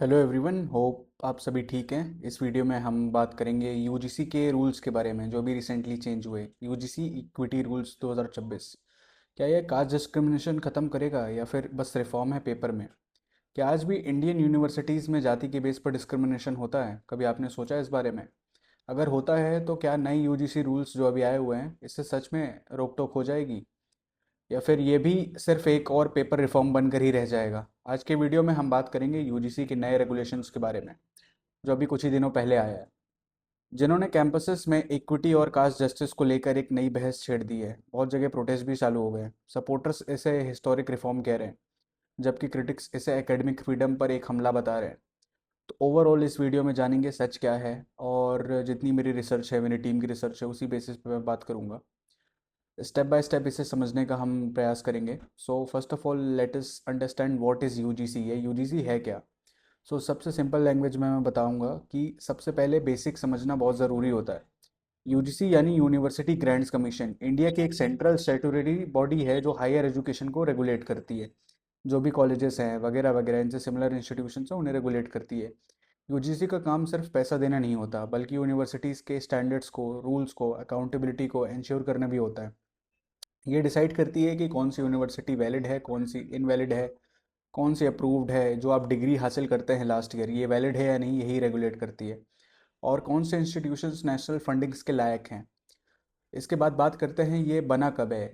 Hello everyone, hope आप सभी ठीक हैं। इस वीडियो में हम बात करेंगे यूजीसी के रूल्स के बारे में जो भी रिसेंटली चेंज हुए। UGC equity rules 2026। क्या यह कास्ट डिस्क्रिमिनेशन ख़त्म करेगा या फिर बस रिफॉर्म है पेपर में? क्या आज भी इंडियन यूनिवर्सिटीज़ में जाति के बेस पर डिस्क्रिमिनेशन होता है? कभी आपने सोचा इस बारे में? अगर होता है तो क्या नए यूजीसी रूल्स जो अभी आए हुए हैं इससे सच में रोक टोक हो जाएगी, या फिर ये भी सिर्फ एक और पेपर रिफॉर्म बनकर ही रह जाएगा? आज के वीडियो में हम बात करेंगे यूजीसी के नए रेगुलेशंस के बारे में जो अभी कुछ ही दिनों पहले आया है, जिन्होंने कैंपसेस में इक्विटी और कास्ट जस्टिस को लेकर एक नई बहस छेड़ दी है। बहुत जगह प्रोटेस्ट भी चालू हो गए। सपोर्टर्स इसे हिस्टोरिक रिफॉर्म कह रहे हैं, जबकि क्रिटिक्स इसे एकेडमिक फ्रीडम पर एक हमला बता रहे हैं। तो ओवरऑल इस वीडियो में जानेंगे सच क्या है, और जितनी मेरी रिसर्च है, मेरी टीम की रिसर्च है, उसी बेसिस पे मैं बात करूंगा। स्टेप बाय स्टेप इसे समझने का हम प्रयास करेंगे। So first of all let us understand what is UGC. ये यूजीसी है क्या? सबसे सिंपल लैंग्वेज में मैं बताऊंगा कि सबसे पहले बेसिक समझना बहुत ज़रूरी होता है। यूजीसी यानी यूनिवर्सिटी ग्रांट्स कमीशन इंडिया की एक सेंट्रल स्टैट्यूटरी बॉडी है जो हायर एजुकेशन को रेगुलेट करती है। जो भी कॉलेजेस हैं वगैरह वगैरह, इनसे सिमिलर इंस्टीट्यूशंस हैं, उन्हें रेगुलेट करती है। यूजीसी का काम सिर्फ पैसा देना नहीं होता, बल्कि यूनिवर्सिटीज़ के स्टैंडर्ड्स को, रूल्स को, अकाउंटेबिलिटी को इंश्योर करना भी होता है। ये डिसाइड करती है कि कौन सी यूनिवर्सिटी वैलिड है, कौन सी इनवैलिड है, कौन सी अप्रूव्ड है। जो आप डिग्री हासिल करते हैं लास्ट ईयर, ये वैलिड है या नहीं, यही रेगुलेट करती है। और कौन से इंस्टीट्यूशंस नेशनल फंडिंग्स के लायक हैं। इसके बाद बात करते हैं ये बना कब है।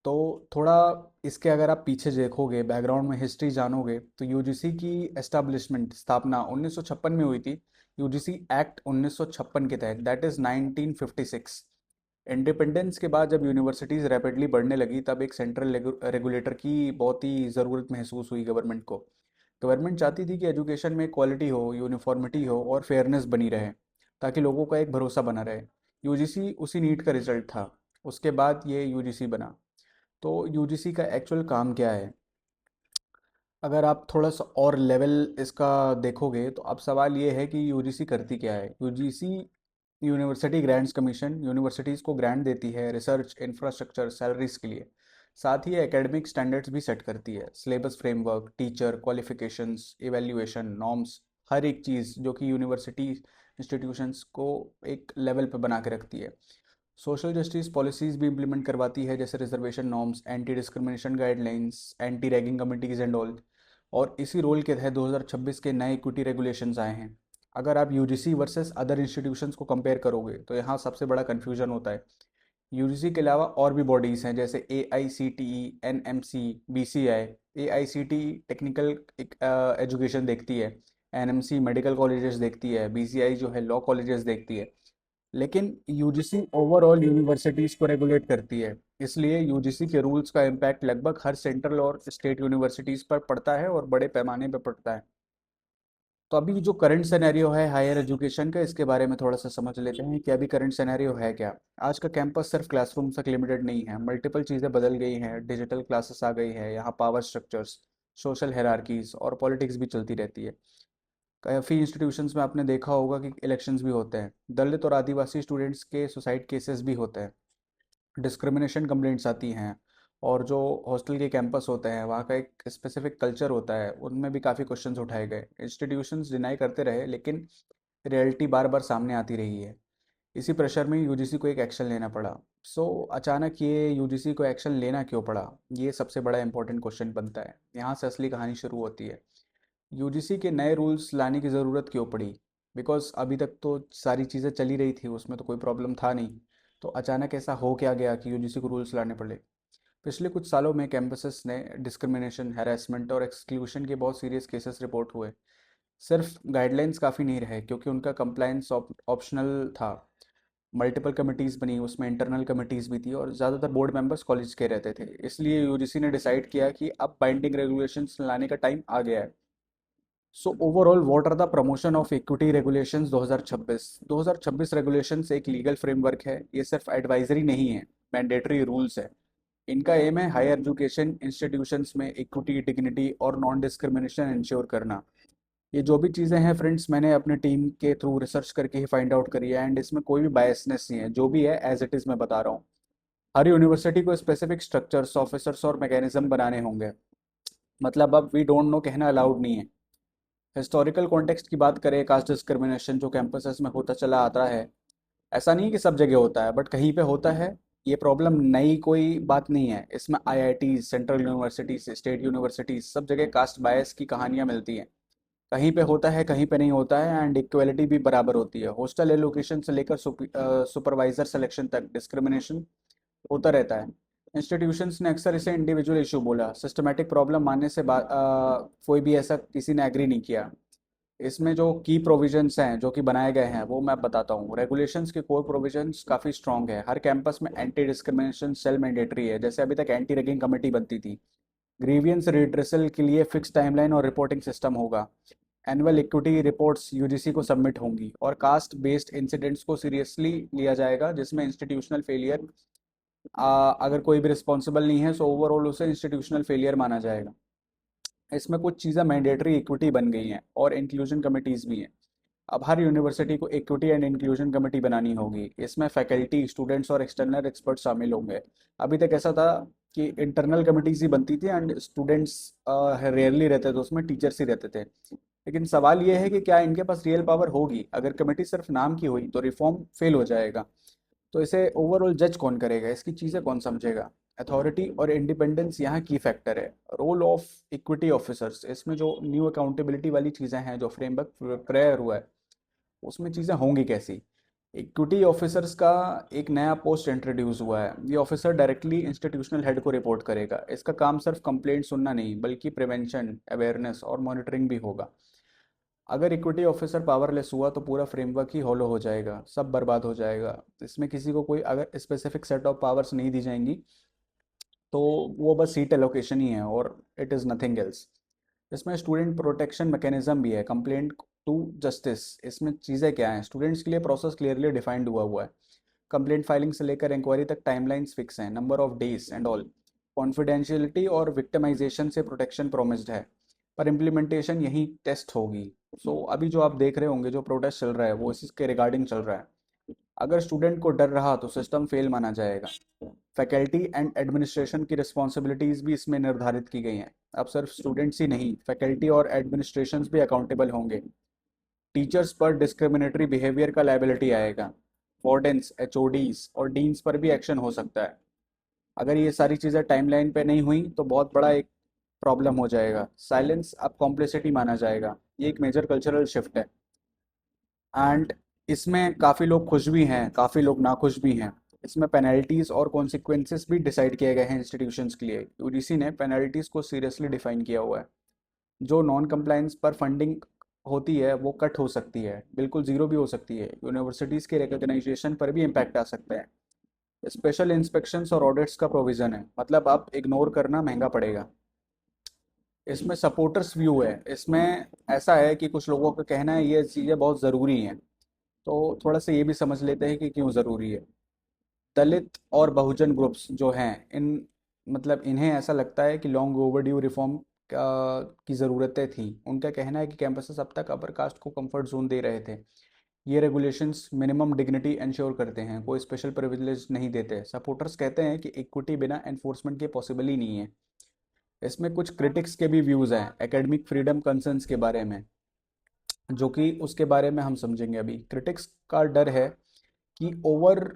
तो थोड़ा इसके अगर आप पीछे देखोगे, बैकग्राउंड में हिस्ट्री जानोगे, तो यूजीसी की एस्टैब्लिशमेंट, स्थापना 1956 में हुई थी। यूजीसी एक्ट 1956 के तहत, दैट इज़ 1956। इंडिपेंडेंस के बाद जब यूनिवर्सिटीज़ रैपिडली बढ़ने लगी, तब एक सेंट्रल रेगुलेटर की बहुत ही ज़रूरत महसूस हुई गवर्नमेंट को। गवर्नमेंट चाहती थी कि एजुकेशन में क्वालिटी हो, यूनिफॉर्मिटी हो और फेयरनेस बनी रहे, ताकि लोगों का एक भरोसा बना रहे। यूजीसी उसी नीड का रिजल्ट था। उसके बाद ये यूजीसी बना। तो यूजीसी का एक्चुअल काम क्या है? अगर आप थोड़ा सा और लेवल इसका देखोगे, तो अब सवाल ये है कि यूजीसी करती क्या है। UGC university grants commission universities को ग्रांट देती है रिसर्च, इंफ्रास्ट्रक्चर, सैलरीज के लिए। साथ ही एकेडमिक स्टैंडर्ड्स भी सेट करती है, syllabus framework, teacher qualifications, evaluation norms, हर एक चीज़ जो कि यूनिवर्सिटी इंस्टीट्यूशंस को एक लेवल पे बना के रखती है। सोशल जस्टिस पॉलिसीज़ भी इम्प्लीमेंट करवाती है, जैसे reservation norms, anti discrimination guidelines, anti ragging committees and all. और इसी रोल के तहत 2026 के नए इक्विटी रेगुलेशंस आए हैं। अगर आप यूजीसी वर्सेस अदर इंस्टीट्यूशंस को कंपेयर करोगे, तो यहाँ सबसे बड़ा कन्फ्यूजन होता है। यूजीसी के अलावा और भी बॉडीज़ हैं, जैसे A I C T E, N M C, B C I. A I C T E technical education देखती है, N M C medical colleges देखती है, बी सी आई जो है लॉ कॉलेजेस देखती है। लेकिन यूजीसी ओवरऑल यूनिवर्सिटीज़ को रेगुलेट करती है। इसलिए यूजीसी के रूल्स का इम्पैक्ट लगभग हर सेंट्रल और स्टेट यूनिवर्सिटीज़ पर पड़ता है, और बड़े पैमाने पर पड़ता है। तो अभी जो करंट सिनेरियो है हायर एजुकेशन का, इसके बारे में थोड़ा सा समझ लेते हैं कि अभी करंट सिनेरियो है क्या। आज का कैंपस सिर्फ क्लासरूम तक लिमिटेड नहीं है। मल्टीपल चीज़ें बदल गई हैं, डिजिटल क्लासेस आ गई है, यहाँ पावर स्ट्रक्चर्स, सोशल हायरार्कीज और पॉलिटिक्स भी चलती रहती है। काफ़ी इंस्टीट्यूशंस में आपने देखा होगा कि इलेक्शंस भी होते हैं, दलित और आदिवासी स्टूडेंट्स के सुसाइड केसेस भी होते हैं, डिस्क्रिमिनेशन कंप्लेंट्स आती हैं। और जो हॉस्टल के कैंपस होते हैं, वहाँ का एक स्पेसिफिक कल्चर होता है, उनमें भी काफ़ी क्वेश्चंस उठाए गए। इंस्टीट्यूशंस डिनाई करते रहे, लेकिन रियलिटी बार बार सामने आती रही है। इसी प्रेशर में यूजीसी को एक एक्शन लेना पड़ा। अचानक ये यूजीसी को एक्शन लेना क्यों पड़ा, ये सबसे बड़ा इंपॉर्टेंट क्वेश्चन बनता है। यहाँ से असली कहानी शुरू होती है। यूजीसी के नए रूल्स लाने की ज़रूरत क्यों पड़ी? बिकॉज अभी तक तो सारी चीज़ें चली रही थी, उसमें तो कोई प्रॉब्लम था नहीं। तो अचानक ऐसा हो क्या गया कि यूजीसी को रूल्स लाने पड़े? पिछले कुछ सालों में कैंपसेस ने डिस्क्रिमिनेशन, हैरेसमेंट और एक्सक्लूशन के बहुत सीरियस केसेस रिपोर्ट हुए। सिर्फ गाइडलाइंस काफ़ी नहीं रहे, क्योंकि उनका कंप्लायंस ऑप्शनल था। मल्टीपल कमिटीज़ बनी, उसमें इंटरनल कमिटीज़ भी थी, और ज़्यादातर बोर्ड मेंबर्स कॉलेज के रहते थे। इसलिए यूजीसी ने डिसाइड किया कि अब बाइंडिंग रेगुलेशंस लाने का टाइम आ गया है। Overall what are the promotion of equity regulations 2026? 2026 regulations एक लीगल फ्रेमवर्क है, ये सिर्फ एडवाइजरी नहीं है, मैंडेटरी रूल्स है। इनका एम है हायर एजुकेशन इंस्टीट्यूशंस में इक्विटी, डिग्निटी और नॉन डिस्क्रिमिनेशन इंश्योर करना। ये जो भी चीज़ें हैं फ्रेंड्स, मैंने अपने टीम के थ्रू रिसर्च करके ही फाइंड आउट करी है, एंड इसमें कोई भी बायसनेस नहीं है। जो भी है एज इट इज़ मैं बता रहा हूँ। हर यूनिवर्सिटी को स्पेसिफिक स्ट्रक्चर्स, ऑफिसर्स और मैकेनिज्म बनाने होंगे। मतलब अब वी डोंट नो कहना अलाउड नहीं है। हिस्टोरिकल कॉन्टेक्स्ट की बात करें, कास्ट डिस्क्रिमिनेशन जो कैंपसेस में होता चला आता है, ऐसा नहीं कि सब जगह होता है बट कहीं पे होता है। ये प्रॉब्लम नई कोई बात नहीं है। इसमें IIT, central universities, state universities, सब जगह कास्ट बायस की कहानियां मिलती हैं। कहीं पे होता है, कहीं पे नहीं होता है, एंड इक्वलिटी भी बराबर होती है। हॉस्टल एलोकेशन से लेकर सुपरवाइजर सिलेक्शन तक डिस्क्रिमिनेशन होता रहता है। इंस्टीट्यूशंस ने अक्सर इसे इंडिविजुअल इशू बोला, सिस्टमेटिक प्रॉब्लम मानने से कोई भी ऐसा किसी ने एग्री नहीं किया। इसमें जो की प्रोविजंस हैं जो कि बनाए गए हैं वो मैं बताता हूँ। रेगुलेशंस के कोर प्रोविजंस काफ़ी स्ट्रॉन्ग है। हर कैंपस में एंटी डिस्क्रिमिनेशन सेल मैंडेटरी है, जैसे अभी तक एंटी रैगिंग कमेटी बनती थी। ग्रीवियंस रिड्रेसल के लिए फिक्स टाइमलाइन और रिपोर्टिंग सिस्टम होगा। एनुअल इक्विटी रिपोर्ट्स यूजीसी को सबमिट होंगी, और कास्ट बेस्ड इंसिडेंट्स को सीरियसली लिया जाएगा, जिसमें इंस्टीट्यूशनल फेलियर, अगर कोई भी रिस्पॉन्सिबल नहीं है तो ओवरऑल उसे इंस्टीट्यूशनल फेलियर माना जाएगा। इसमें कुछ चीज़ें मैंडेटरी इक्विटी बन गई हैं और इंक्लूजन कमिटीज़ भी हैं। अब हर यूनिवर्सिटी को इक्विटी एंड इंक्लूजन कमेटी बनानी होगी। इसमें फैकल्टी, स्टूडेंट्स और एक्सटर्नल एक्सपर्ट शामिल होंगे। अभी तक ऐसा था कि इंटरनल कमिटीज ही बनती थी एंड स्टूडेंट्स रेयरली रहते थे उसमें, टीचर्स ही रहते थे। लेकिन सवाल ये है कि क्या इनके पास रियल पावर होगी? अगर कमेटी सिर्फ नाम की हुई तो रिफॉर्म फेल हो जाएगा। तो इसे ओवरऑल जज कौन करेगा, इसकी चीज़ें कौन समझेगा? अथॉरिटी और इंडिपेंडेंस यहाँ की फैक्टर है। रोल ऑफ इक्विटी ऑफिसर्स, इसमें जो न्यू अकाउंटेबिलिटी वाली चीज़ें हैं, जो फ्रेमवर्क प्रेयर हुआ है, उसमें चीज़ें होंगी कैसी? इक्विटी ऑफिसर्स का एक नया पोस्ट इंट्रोड्यूस हुआ है। ये ऑफिसर डायरेक्टली इंस्टीट्यूशनल हेड को रिपोर्ट करेगा। इसका काम सिर्फ कंप्लेंट सुनना नहीं बल्कि प्रिवेंशन, अवेयरनेस और मॉनिटरिंग भी होगा। अगर इक्विटी ऑफिसर पावरलेस हुआ तो पूरा फ्रेमवर्क ही हॉलो हो जाएगा, सब बर्बाद हो जाएगा। इसमें किसी को कोई अगर स्पेसिफिक सेट ऑफ पावर्स नहीं दी जाएंगी तो वो बस सीट एलोकेशन ही है, और इट इज़ नथिंग एल्स। इसमें स्टूडेंट प्रोटेक्शन मैकेनिज्म भी है, कंप्लेंट टू जस्टिस। इसमें चीज़ें क्या हैं? स्टूडेंट्स के लिए प्रोसेस क्लियरली डिफाइंड हुआ है। कंप्लेंट फाइलिंग से लेकर इंक्वायरी तक टाइमलाइंस फिक्स हैं, number of days and all. Confidentiality और विक्टिमाइजेशन से प्रोटेक्शन प्रोमिस्ड है, पर इम्प्लीमेंटेशन यही टेस्ट होगी। सो अभी जो आप देख रहे होंगे, जो प्रोटेस्ट चल रहा है वो इसके रिगार्डिंग चल रहा है। अगर स्टूडेंट को डर रहा तो सिस्टम फेल माना जाएगा। फैकल्टी एंड एडमिनिस्ट्रेशन की रिस्पॉन्सिबिलिटीज़ भी इसमें निर्धारित की गई हैं। अब सिर्फ स्टूडेंट्स ही नहीं, फैकल्टी और एडमिनिस्ट्रेशन भी अकाउंटेबल होंगे। टीचर्स पर डिस्क्रिमिनेटरी बिहेवियर का लायबिलिटी आएगा। वार्डन्स, एचओडीज और डीन्स पर भी एक्शन हो सकता है। अगर ये सारी चीज़ें टाइमलाइन पे नहीं हुई तो बहुत बड़ा एक प्रॉब्लम हो जाएगा। साइलेंस अब कॉम्प्लिसिटी माना जाएगा। ये एक मेजर कल्चरल शिफ्ट है। एंड इसमें काफ़ी लोग खुश भी हैं, काफ़ी लोग नाखुश भी हैं। इसमें पेनल्टीज़ और कॉन्सिक्वेंसेस भी डिसाइड किए गए हैं इंस्टीट्यूशंस के लिए। यूजीसी ने पेनल्टीज़ को सीरियसली डिफाइन किया हुआ है। जो नॉन कंप्लायंस पर फंडिंग होती है वो कट हो सकती है, बिल्कुल ज़ीरो भी हो सकती है। यूनिवर्सिटीज़ के रिकग्नाइजेशन पर भी इम्पैक्ट आ सकता है। स्पेशल इंस्पेक्शंस और ऑडिट्स का प्रोविज़न है, मतलब आप इग्नोर करना महंगा पड़ेगा। इसमें सपोर्टर्स व्यू है। इसमें ऐसा है कि कुछ लोगों का कहना है ये चीज़ें बहुत ज़रूरी हैं, तो थोड़ा सा ये भी समझ लेते हैं कि क्यों ज़रूरी है। दलित और बहुजन ग्रुप्स जो हैं, इन मतलब इन्हें ऐसा लगता है कि लॉन्ग ओवरड्यू रिफॉर्म की ज़रूरतें थी। उनका कहना है कि कैंपसेस अब तक अपर कास्ट को कंफर्ट जोन दे रहे थे। ये रेगुलेशंस मिनिमम डिग्निटी इंश्योर करते हैं, कोई स्पेशल प्रिविलेज नहीं देते। सपोर्टर्स कहते हैं कि इक्विटी बिना एनफोर्समेंट के पॉसिबल ही नहीं है। इसमें कुछ क्रिटिक्स के भी व्यूज़ हैं एकेडमिक फ्रीडम कंसर्न्स के बारे में, जो कि उसके बारे में हम समझेंगे अभी। क्रिटिक्स का डर है कि ओवर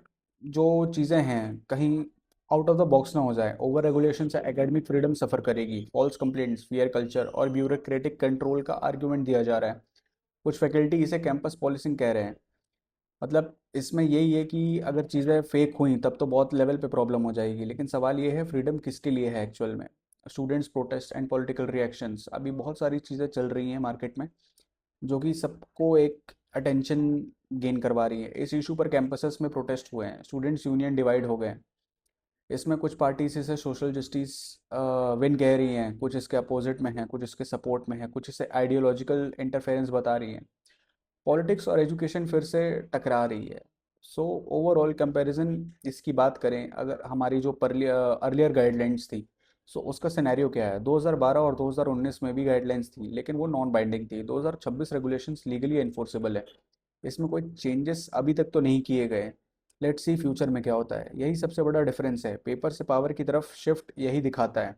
जो चीज़ें हैं कहीं आउट ऑफ द बॉक्स ना हो जाए। ओवर रेगुलेशन से एकेडमिक फ्रीडम सफ़र करेगी। फॉल्स कंप्लेंट्स, फेयर कल्चर और ब्यूरोक्रेटिक कंट्रोल का आर्ग्यूमेंट दिया जा रहा है। कुछ फैकल्टी इसे कैंपस पॉलिसिंग कह रहे हैं। मतलब इसमें यही है कि अगर चीज़ें फेक हुई तब तो बहुत लेवल पे प्रॉब्लम हो जाएगी। लेकिन सवाल ये है फ्रीडम किसके लिए है एक्चुअल में? Students protest and political reactions, अभी बहुत सारी चीज़ें चल रही हैं मार्केट में जो कि सबको एक अटेंशन गेन करवा रही है। इस इशू पर कैंपसेस में प्रोटेस्ट हुए हैं, स्टूडेंट्स यूनियन डिवाइड हो गए हैं। इसमें कुछ पार्टीज इसे सोशल जस्टिस विन कह रही हैं, कुछ इसके अपोजिट में हैं, कुछ इसके सपोर्ट में हैं, कुछ इसे आइडियोलॉजिकल इंटरफेरेंस बता रही हैं। पॉलिटिक्स और एजुकेशन फिर से टकरा रही है। सो ओवरऑल कंपैरिजन इसकी बात करें, अगर हमारी जो अर्लियर गाइडलाइंस थी, सो उसका सिनेरियो क्या है? 2012 और 2019 में भी गाइडलाइंस थी लेकिन वो नॉन बाइंडिंग थी। 2026 रेगुलेशंस लीगली एनफोर्सेबल है। इसमें कोई चेंजेस अभी तक तो नहीं किए गए। लेट्स सी फ्यूचर में क्या होता है। यही सबसे बड़ा डिफरेंस है, पेपर से पावर की तरफ शिफ्ट यही दिखाता है।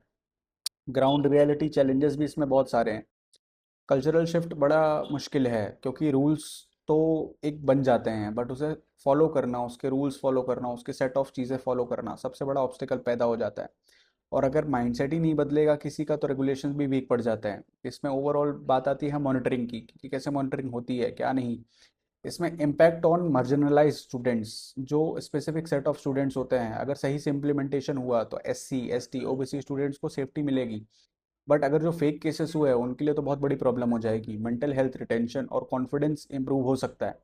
ग्राउंड रियलिटी चैलेंजेस भी इसमें बहुत सारे हैं। कल्चरल शिफ्ट बड़ा मुश्किल है क्योंकि रूल्स तो एक बन जाते हैं, बट उसे फॉलो करना, उसके रूल्स फॉलो करना, उसके सेट ऑफ चीज़ें फॉलो करना, सबसे बड़ा ऑब्स्टिकल पैदा हो जाता है। और अगर माइंडसेट ही नहीं बदलेगा किसी का तो रेगुलेशन भी वीक पड़ जाते हैं। इसमें ओवरऑल बात आती है मॉनिटरिंग की कि कैसे मॉनिटरिंग होती है क्या नहीं। इसमें इम्पैक्ट ऑन मार्जिनलाइज स्टूडेंट्स, जो स्पेसिफिक सेट ऑफ स्टूडेंट्स होते हैं, अगर सही से इम्प्लीमेंटेशन हुआ तो एससी एसटी ओबीसी स्टूडेंट्स को सेफ्टी मिलेगी। बट अगर जो फेक केसेस हुए हैं उनके लिए तो बहुत बड़ी प्रॉब्लम हो जाएगी। मेंटल हेल्थ, रिटेंशन और कॉन्फिडेंस इंप्रूव हो सकता है।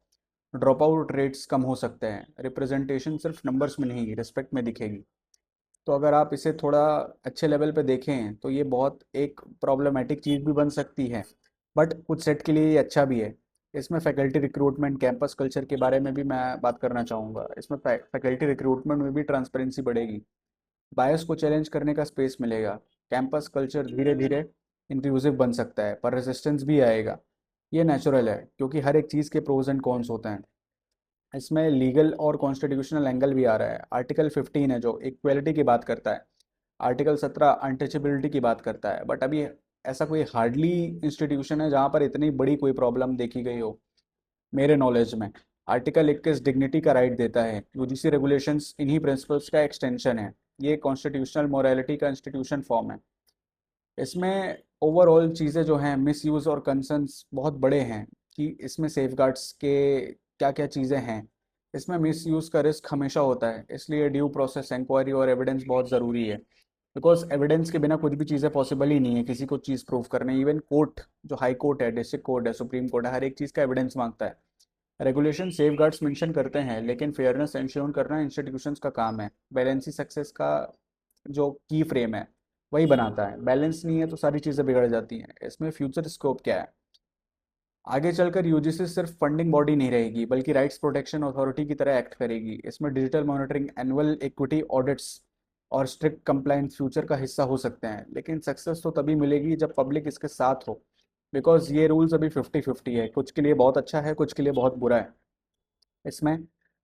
ड्रॉप आउट रेट्स कम हो सकते हैं। रिप्रेजेंटेशन सिर्फ नंबर्स में नहीं, रिस्पेक्ट में दिखेगी। तो अगर आप इसे थोड़ा अच्छे लेवल पे देखें तो ये बहुत एक प्रॉब्लमेटिक चीज़ भी बन सकती है, बट कुछ सेट के लिए ये अच्छा भी है। इसमें फैकल्टी रिक्रूटमेंट, कैंपस कल्चर के बारे में भी मैं बात करना चाहूँगा। इसमें फैकल्टी रिक्रूटमेंट में भी ट्रांसपेरेंसी बढ़ेगी। बायस को चैलेंज करने का स्पेस मिलेगा। कैंपस कल्चर धीरे धीरे इंक्लूसिव बन सकता है, पर रेजिस्टेंस भी आएगा। ये नेचुरल है क्योंकि हर एक चीज़ के प्रोज एंड कॉन्स होते हैं। इसमें लीगल और कॉन्स्टिट्यूशनल एंगल भी आ रहा है। आर्टिकल 15 है जो इक्वेलिटी की बात करता है। आर्टिकल 17 अनटचेबिलिटी की बात करता है। बट अभी ऐसा कोई हार्डली इंस्टीट्यूशन है जहाँ पर इतनी बड़ी कोई प्रॉब्लम देखी गई हो मेरे नॉलेज में। आर्टिकल 21 डिग्निटी का राइट देता है। यूजीसी रेगुलेशंस इन्हीं प्रिंसिपल्स का एक्सटेंशन है। ये कॉन्स्टिट्यूशनल मोरालिटी का इंस्टीट्यूशन फॉर्म है। इसमें ओवरऑल चीज़ें जो हैं, मिस यूज़ और कंसर्न्स बहुत बड़े हैं कि इसमें सेफगार्ड्स के क्या क्या चीज़ें हैं। इसमें मिस यूज़ का रिस्क हमेशा होता है, इसलिए ड्यू प्रोसेस, इंक्वायरी और एविडेंस बहुत ज़रूरी है। बिकॉज एविडेंस के बिना कुछ भी चीज़ें पॉसिबल ही नहीं है किसी को चीज़ प्रूव करने। इवन कोर्ट, जो हाई कोर्ट है, डिस्ट्रिक्ट कोर्ट है, सुप्रीम कोर्ट है, हर एक चीज़ का एविडेंस मांगता है। रेगुलेशन सेफगार्ड्स मेंशन करते हैं, लेकिन फेयरनेस इंश्योर करना इंस्टीट्यूशंस का काम है। बैलेंसी सक्सेस का जो की फ्रेम है वही बनाता है। बैलेंस नहीं है तो सारी चीज़ें बिगड़ जाती हैं। इसमें फ्यूचर स्कोप क्या है? आगे चलकर यूजीसी सिर्फ फंडिंग बॉडी नहीं रहेगी बल्कि राइट्स प्रोटेक्शन अथॉरिटी की तरह एक्ट करेगी। इसमें digital monitoring, annual equity audits और स्ट्रिक्ट कंप्लायंस फ्यूचर का हिस्सा हो सकते हैं। लेकिन सक्सेस तो तभी मिलेगी जब पब्लिक इसके साथ हो। बिकॉज ये रूल्स अभी 50-50 है, कुछ के लिए बहुत अच्छा है, कुछ के लिए बहुत बुरा है। इसमें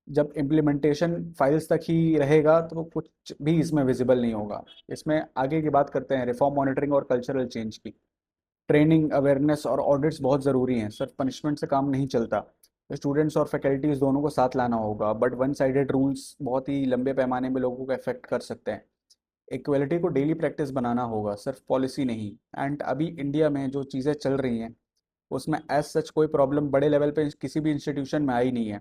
जब इम्प्लीमेंटेशन फाइल्स तक ही रहेगा तो कुछ भी इसमें विजिबल नहीं होगा। इसमें आगे की बात करते हैं रिफॉर्म, मॉनिटरिंग और कल्चरल चेंज की। ट्रेनिंग, अवेयरनेस और ऑडिट्स बहुत ज़रूरी हैं। सिर्फ पनिशमेंट से काम नहीं चलता। स्टूडेंट्स और फैकल्टीज दोनों को साथ लाना होगा। बट वन साइडेड रूल्स बहुत ही लंबे पैमाने में लोगों को अफेक्ट कर सकते हैं। इक्वलिटी को डेली प्रैक्टिस बनाना होगा, सिर्फ पॉलिसी नहीं। एंड अभी इंडिया में जो चीज़ें चल रही हैं उसमें एज सच कोई प्रॉब्लम बड़े लेवल पे किसी भी इंस्टीट्यूशन में आई नहीं है।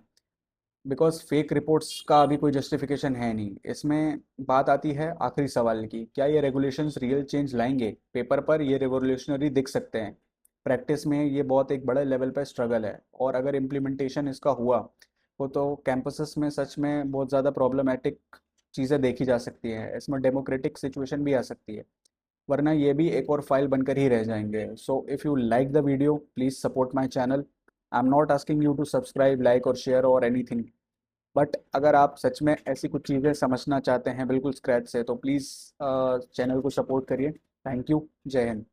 बिकॉज फेक रिपोर्ट्स का अभी कोई जस्टिफिकेशन है नहीं। इसमें बात आती है आखिरी सवाल की, क्या ये रेगुलेशंस रियल चेंज लाएंगे? पेपर पर ये रेवोल्यूशनरी दिख सकते हैं, प्रैक्टिस में ये बहुत एक बड़े लेवल पर स्ट्रगल है। और अगर इम्प्लीमेंटेशन इसका हुआ हो तो कैंपसेस में सच में बहुत ज़्यादा प्रॉब्लमेटिक चीज़ें देखी जा सकती हैं। इसमें डेमोक्रेटिक सिचुएशन भी आ सकती है, वरना ये भी एक और फाइल बनकर ही रह जाएंगे। So if you like the video please support my channel. I am not asking you to subscribe, like और शेयर और एनीथिंग। बट अगर आप सच में ऐसी कुछ चीज़ें समझना चाहते हैं बिल्कुल स्क्रैच से तो प्लीज़ चैनल को सपोर्ट करिए। Thank you. जय हिंद।